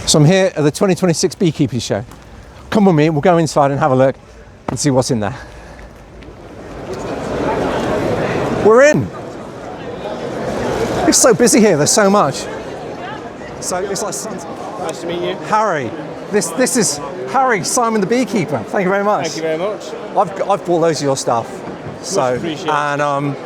So I'm here at the 2026 Beekeeping Show. Come with me and we'll go inside and have a look and see what's in there. We're in. It's so busy here, there's so much. So it's like Nice to meet you. Harry. This is Harry, Simon the Beekeeper. Thank you very much. Thank you very much. I've bought loads of your stuff. So appreciated. and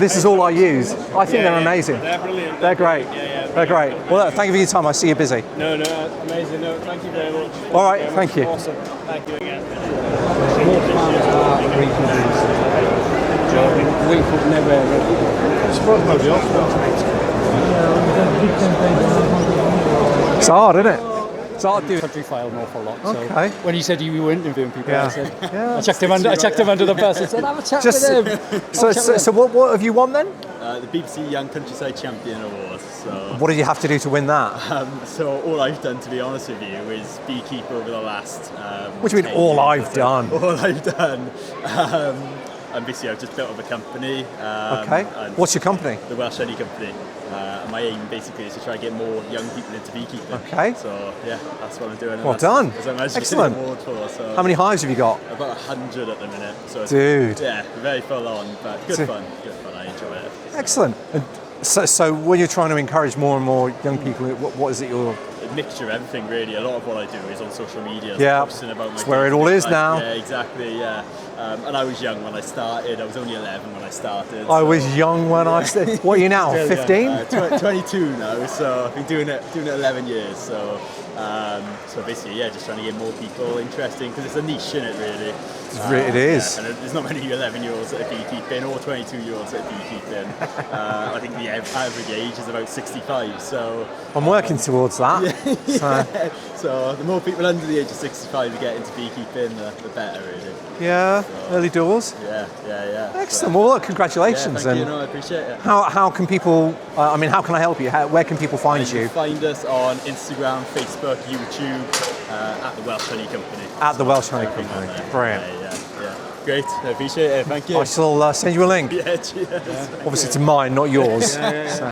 this is all I use. I think they're amazing. They're brilliant. They're great. They're great. Well, look, thank you for your time. I see you're busy. No, amazing. No, thank you very much. All right, thank you. Awesome. Thank you again. It's hard, isn't it? It's hard to do. Countryfile an awful lot. Okay. So when he said you were interviewing people, Yeah. I said, Yeah. I checked him under the bus and said, have a chat with him. So what have you won then? The BBC Young Countryside Champion Award. So, What did you have to do to win that? so all I've done, to be honest with you, is beekeeper over the last. What do you mean, 10 all years I've or so. done? All I've done. And basically, I've just built up a company. Okay. and What's your company? The Welsh Honey Company. And my aim basically is to try and get more young people into beekeeping. Okay. So yeah, that's what I'm doing. and Well that's, done. that's what I managed to get Excellent. an award for. So How many hives have you got? About 100 at the minute. So it's, Dude. Yeah, very full on, but good So- fun. Good fun. I enjoy it. Excellent. And so when you're trying to encourage more and more young people, what is it you're... A mixture of everything, really. A lot of what I do is on social media. Yeah, Posting about my it's where it all is life. now. Yeah, exactly. Yeah, and I was young when I started. I was only 11 when I started. I was young when I started. What are you now, 15? 22 now. So I've been doing it 11 years. So basically, yeah, just trying to get more people interested because it's a niche, isn't it? Really. It is. Yeah, and there's not many 11-year-olds that are beekeeping or 22-year-olds that are beekeeping. I think the average age is about 65. So I'm working towards that. So the more people under the age of 65 who get into beekeeping, the better, really. Yeah, early doors. Yeah. Excellent. Well, look, Yeah, congratulations. thank you. And No, I appreciate it. how can people? How can I help you? Where can people find You you? can find us on Instagram, Facebook, YouTube, at the Welsh Honey Company. At the Welsh Honey Everything Company. on there. Brilliant. Yeah. Great. I appreciate it. Thank you. I shall send you a link. Yeah, cheers. Obviously, to mine, not yours. So-